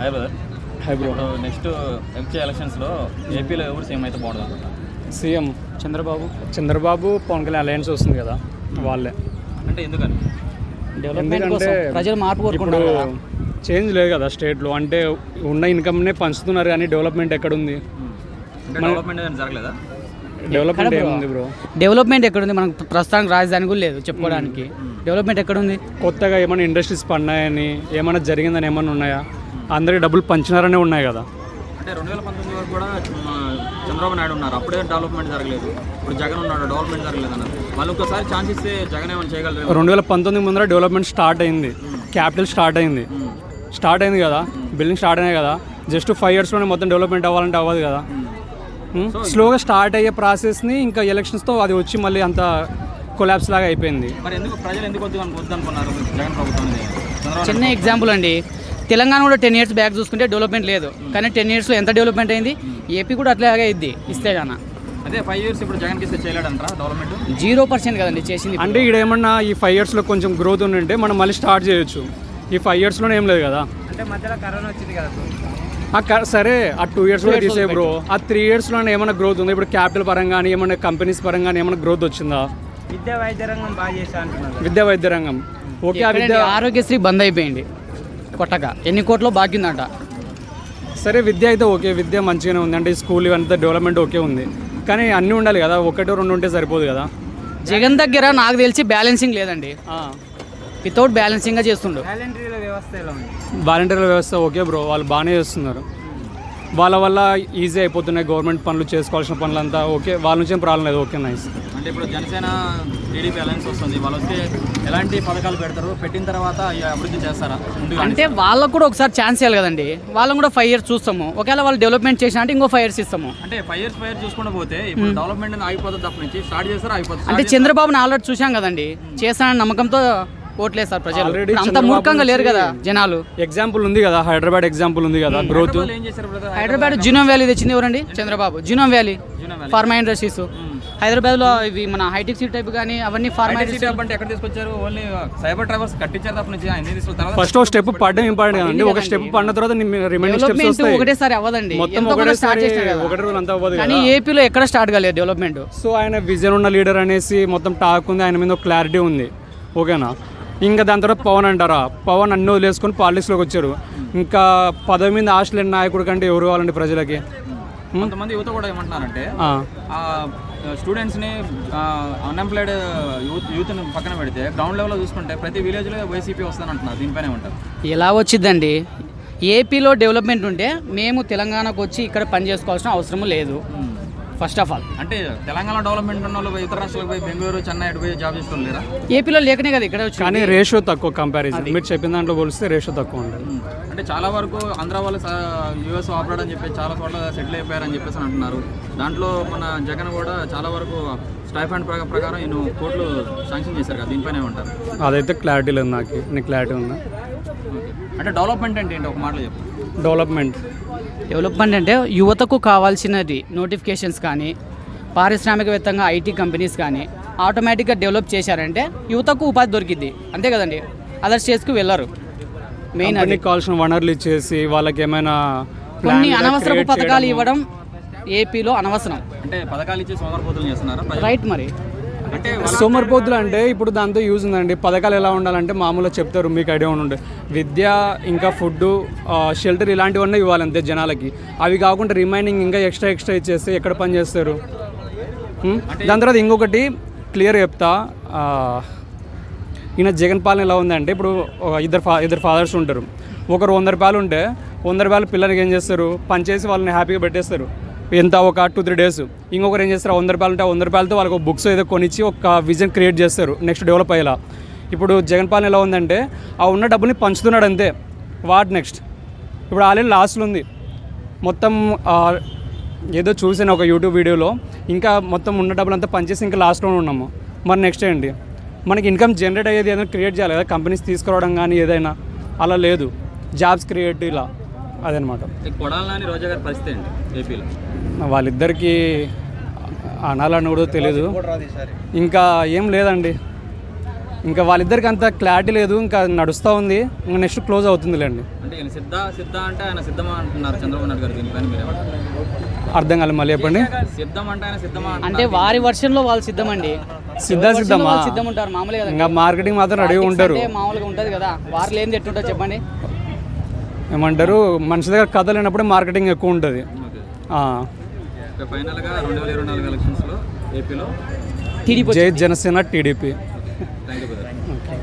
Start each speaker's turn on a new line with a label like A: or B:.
A: Hi brother.
B: Hi bro.
A: ఇప్పుడు next వచ్చే ఎలక్షన్స్లో ఏపీలో ఎవరు సీఎం అయితే బాగుంటుంది అనుకుంటా?
B: సీఎం చంద్రబాబు పవన్ కళ్యాణ్ అలయన్స్ వస్తుంది కదా, వాళ్ళే.
A: అంటే ఎందుకని?
B: ఎందుకంటే
C: ప్రజలు మార్పు
B: ఇప్పుడు
C: కోరుకుంటారు కదా.
B: చేంజ్ లేదు కదా స్టేట్లో. అంటే ఉన్న ఇన్కమ్నే పంచుతున్నారు కానీ డెవలప్మెంట్ ఎక్కడుంది?
A: అంటే డెవలప్మెంట్ ఏదైనా జరగలేదా?
B: డెవలప్మెంట్ ఏముంది బ్రో?
C: డెవలప్మెంట్ ఎక్కడుంది? మనకు ప్రస్తుతానికి రాజధాని కూడా లేదు చెప్పుకోవడానికి. డెవలప్మెంట్ ఎక్కడుంది?
B: కొత్తగా ఏమైనా ఇండస్ట్రీస్ పడినాయని, ఏమైనా జరిగిందని ఏమైనా ఉన్నాయా? అందరికి డబ్బులు పంచినారనే ఉన్నాయి కదా.
A: అంటే 2019 వరకు కూడా చంద్రబాబు నాయుడు ఉన్నారు, అప్పుడే డెవలప్మెంట్ జరగలేదు. ఇప్పుడు జగన్ ఉన్నాడు, డెవలప్మెంట్ జరగలేదు అన్నారు. వాళ్ళు ఒకసారి ఛాన్స్ ఇస్తే జగన్ ఏమైనా చేయగలరు?
B: 2019 ముందర డెవలప్మెంట్ స్టార్ట్ అయింది, క్యాపిటల్ స్టార్ట్ అయింది కదా, బిల్డింగ్ స్టార్ట్ అయినాయి కదా. జస్ట్ 5 yearsలోనే మొత్తం డెవలప్మెంట్ అవ్వాలంటే అవ్వదు కదా. స్లోగా స్టార్ట్ అయ్యే ప్రాసెస్ని ఇంకా ఎలక్షన్స్తో అది వచ్చి మళ్ళీ అంత కొలాప్స్ లాగా అయిపోయింది.
A: మరి ఎందుకు ప్రజలు ఎందుకు వద్దనుకున్నారు జగన్ ప్రభుత్వం?
C: చిన్న ఎగ్జాంపుల్ అండి, తెలంగాణ కూడా 10 years బ్యాక్ చూసుకుంటే డెవలప్మెంట్ లేదు, కానీ 10 yearsలో ఎంత డెవలప్మెంట్ అయింది. ఏపీ కూడా అట్లాగే అయింది ఇస్తే గాన.
A: అదే 5 years ఇప్పుడు జగన్కి ఇస్తే చేయలేడంటారా డెవలప్మెంట్?
C: 0% కదండి చేసింది.
B: అంటే ఇక్కడ ఏమన్నా ఈ 5 yearsలో కొంచెం గ్రోత్ ఉంటే మనం మళ్ళీ స్టార్ట్ చేయొచ్చు. ఈ 5 yearsలోనే ఏం లేదు కదా.
C: అంటే మధ్యలో కరోనా వచ్చింది కదా.
B: సరే ఆ 2 yearsలో తీసే బ్రో, ఆ 3 yearsలోనే ఏమైనా గ్రోత్ ఉంది? ఇప్పుడు క్యాపిటల్ పరంగా కానీ ఏమైనా కంపెనీస్ పరంగా ఏమైనా గ్రోత్ వచ్చిందా?
C: విద్యా వైద్య రంగం బాగా చేశా అంటున్నారు.
B: విద్యా వైద్య రంగం ఓకే. ఆ విద్య
C: ఆరోగ్యశ్రీ బంద్ అయిపోయింది కొట్టక, ఎన్ని కోట్లో బాకీ ఉందంట.
B: సరే విద్య అయితే ఓకే, విద్య మంచిగానే ఉంది. అంటే స్కూల్ ఇవంతా డెవలప్మెంట్ ఓకే ఉంది, కానీ అన్నీ ఉండాలి కదా, 1 2 ఉంటే సరిపోదు కదా.
C: జగన్ దగ్గర నాకు తెలిసి బ్యాలెన్సింగ్ లేదండి, వితౌట్ బ్యాలెన్సింగ్గా చేస్తుండ్రు.
B: వాలంటీర్ల వ్యవస్థ ఓకే బ్రో, వాళ్ళు బాగానే చేస్తున్నారు. వాళ్ళ వల్ల ఈజీ అయిపోతున్నాయి గవర్నమెంట్ పనులు, చేసుకోవాల్సిన పనులంతా ఓకే, వాళ్ళ నుంచి ఏం ప్రాబ్లం లేదు. Okay nice.
A: అంటే ఇప్పుడు జనసేన టీడీపీ అలయన్స్ వస్తుంది, వాళ్ళు వస్తే ఎలాంటి పథకాలు పెడతారు? పెట్టిన తర్వాత అభివృద్ధి చేస్తారా?
C: అంటే వాళ్ళకు కూడా ఒకసారి ఛాన్స్ ఇవ్వాలి కదండి. వాళ్ళని కూడా 5 years చూస్తాము, ఒకవేళ వాళ్ళు డెవలప్మెంట్ చేసినా అంటే ఇంకో 5 years ఇస్తాము.
A: అంటే 5 years చూసుకుంటూ పోతే ఇప్పుడు డెవలప్మెంట్ ఆగిపోతుంది, తప్ప నుంచి స్టార్ట్ చేస్తారా అయిపోతుంది.
C: అంటే చంద్రబాబుని ఆల్రెడీ చూసాం కదండి, చేస్తానని నమ్మకంతో ఓట్లేస్తారు ప్రజలు. అంత మూర్ఖంగా లేరు కదా జనాలు.
B: ఎగ్జాంపుల్ ఉంది కదా, హైదరాబాద్ ఎగ్జాంపుల్ ఉంది కదా, గ్రోత్.
C: హైదరాబాద్ జినోమ్ వ్యాలీ తెచ్చింది ఎవరండి? Chandrababu. Genome valley pharma industries హైదరాబాద్లో ఇవి మన హైటెక్ సిటీ టైప్ కానీ అవన్నీ ఫార్మా
A: ఇండస్ట్రీ అంటే ఎక్కడ తీసుకొచ్చారు? ఓన్లీ సైబర్ ట్రావర్స్ కట్టించారు తప్ప నుంచి అన్ని తీసుకొచ్చారు.
B: ఫస్ట్ ఒక స్టెప్ పడడం ఇంపార్టెంట్ కదండి. ఒక స్టెప్ పడిన తర్వాత రిమైనింగ్ స్టెప్స్ వస్తాయి.
C: ఒకటేసారి అవ్వదండి,
B: మొత్తం ఒకటేసారి ఒకటి రోజు అంతా అవ్వదు.
C: కానీ ఏపీలో ఎక్కడ స్టార్ట్ కాలేదు డెవలప్మెంట్.
B: సో ఆయన విజన్ ఉన్న లీడర్ అనేసి మొత్తం టాక్ ఉంది, ఆయన మీద ఒక క్లారిటీ ఉంది, ఓకేనా. ఇంకా దాని తర్వాత పవన్ అంటారా, పవన్ అన్నీ వదిలేసుకొని పాలిటిక్స్లోకి వచ్చారు. ఇంకా పదవి మీద ఆశ లేని నాయకుడు కంటే ఎవరు కావాలండి ప్రజలకి?
A: కొంతమంది యువత కూడా ఏమంటున్నారంటే స్టూడెంట్స్ని అన్ఎంప్లాయిడ్ యూత్ని పక్కన పెడితే గ్రౌండ్ లెవెల్లో చూసుకుంటే ప్రతి విలేజ్లో వైసీపీ వస్తుందని అంటున్నారు. దీనిపైనే ఉంటారు.
C: ఎలా వచ్చిందండి? ఏపీలో డెవలప్మెంట్ ఉంటే మేము తెలంగాణకు వచ్చి ఇక్కడ పని చేసుకోవాల్సిన అవసరం లేదు ఫస్ట్ ఆఫ్ ఆల్.
A: అంటే తెలంగాణ డెవలప్మెంట్ ఉన్న వాళ్ళు ఇతర రాష్ట్రాలకు పోయి బెంగళూరు, చెన్నై అటు పోయి జాబ్ చేసుకోవాలి లేరా?
C: ఏపీలో లేకనే కదా ఇక్కడ వచ్చి.
B: కానీ రేషియో తక్కువ కంపారిజన్, మీరు చెప్పిన దాంట్లో పోలిస్తే రేషియో తక్కువ ఉంటుంది.
A: అంటే చాలా వరకు ఆంధ్ర వాళ్ళు యూఎస్ ఆపరేట్ అని చెప్పి చాలా చోట్ల సెటిల్ అయిపోయారని చెప్పేసి అంటున్నారు. దాంట్లో మన జగన్ కూడా చాలా వరకు స్టైఫండ్ ప్రకారం ఈయన కోట్లు శాంక్షన్ చేశారు కదా, దీనిపైన ఉంటారు.
B: అదైతే క్లారిటీ లేదు నాకు. నీకు క్లారిటీ ఉందా?
A: అంటే డెవలప్మెంట్ అంటే ఏంటి, ఒక మాటలో చెప్పు.
C: డెవలప్మెంట్ అంటే యువతకు కావాల్సినది నోటిఫికేషన్స్ కానీ పారిశ్రామికవేత్తంగా ఐటీ కంపెనీస్ కానీ ఆటోమేటిక్గా డెవలప్ చేశారంటే యువతకు ఉపాధి దొరికిద్ది, అంతే కదండి. అదర్ స్టేట్స్కి వెళ్ళరు. మెయిన్ అది
B: కావాల్సిన వనరులు ఇచ్చేసి వాళ్ళకి ఏమైనా
C: కొన్ని అనవసరపు పథకాలు ఇవ్వడం ఏపీలో అనవసరం.
A: అంటే పథకాలు ఇచ్చి సోమరిపోతులు చేస్తున్నారా?
C: రైట్. మరి
A: అంటే
B: సోమరిపోతులు అంటే ఇప్పుడు దాంతో యూజ్ ఉందండి. పథకాలు ఎలా ఉండాలంటే మామూలుగా చెప్తారు, మీకు ఐడియా ఉండే విద్య, ఇంకా ఫుడ్, షెల్టర్ ఇలాంటివన్నీ ఇవ్వాలంతే జనాలకి. అవి కాకుండా రిమైనింగ్ ఇంకా ఎక్స్ట్రా ఇచ్చేస్తే ఎక్కడ పని చేస్తారు? దాని తర్వాత ఇంకొకటి క్లియర్ చెప్తా, ఈయన జగన్ పాలన ఎలా ఉందంటే ఇప్పుడు ఇద్దరు ఫాదర్స్ ఉంటారు. ఒకరు 100 రూపాయలు ఉంటే 100 రూపాయలు పిల్లలకి ఏం చేస్తారు, పని చేసి వాళ్ళని హ్యాపీగా పెట్టేస్తారు. ఎంత ఒక 2-3 days. ఇంకొకరు ఏం చేస్తారు, 100 రూపాయలు ఉంటే 100 రూపాయలతో వాళ్ళకి బుక్స్ ఏదో కొనిచ్చి ఒక విజన్ క్రియేట్ చేస్తారు నెక్స్ట్ డెవలప్ అయ్యేలా. ఇప్పుడు జగన్ పాలన ఎలా ఉందంటే ఆ ఉన్న డబ్బుల్ని పంచుతున్నాడు అంతే. What next? ఇప్పుడు ఆల్రెడీ లాస్ట్లో ఉంది మొత్తం. ఏదో చూసాను ఒక యూట్యూబ్ వీడియోలో, ఇంకా మొత్తం ఉన్న డబ్బులు అంతా పనిచేసి ఇంకా లాస్ట్లో ఉన్నాము. మరి నెక్స్ట్ ఏంటి? మనకి ఇన్కమ్ జనరేట్ అయ్యేది ఏదైనా క్రియేట్ చేయాలి కదా, కంపెనీస్ తీసుకురావడం కానీ ఏదైనా. అలా లేదు, జాబ్స్ క్రియేట్ ఇలా అదనమాట.
A: కొడాలని రోజా గారి పరిస్థితి ఏంటి ఏపీలో?
B: వాళ్ళిద్దరికీ అనాలని కూడా తెలీదు. ఇంకా ఏం లేదండి, ఇంకా వాళ్ళిద్దరికి అంత క్లారిటీ లేదు, ఇంకా నడుస్తూ ఉంది, ఇంకా నెక్స్ట్ క్లోజ్ అవుతుందిలేండి.
A: అంటే ఈయన సిద్ధ అంటే ఆయన సిద్ధమా అంటున్నారు చంద్రబాబు నాయుడు గారు, దీనిపైన మీరు
B: అర్థం కాలేదు, మళ్ళీ చెప్పండి.
A: సిద్ధం అంటే ఆయన సిద్ధమా
C: అంటే వారి వర్షన్లో వాళ్ళు సిద్ధమండి,
B: సిద్ధమా
C: సిద్ధం ఉంటారు మామూలుగా కదా.
B: ఇంకా మార్కెటింగ్ మాత్రం రెడీ ఉంటారు.
C: అంటే మామూలుగా ఉంటుంది కదా, వారు లేనిది ఎట్టుంటుంది చెప్పండి.
B: ఏమంటారు, మనిషి దగ్గర కథ లేనప్పుడే మార్కెటింగ్ ఎక్కువ ఉంటుంది.
A: ఫైనల్గా 2024 ఎలక్షన్స్లో ఏపీలో
C: టీడీపీ
B: జై జనసేన టీడీపీ.
A: Thank you.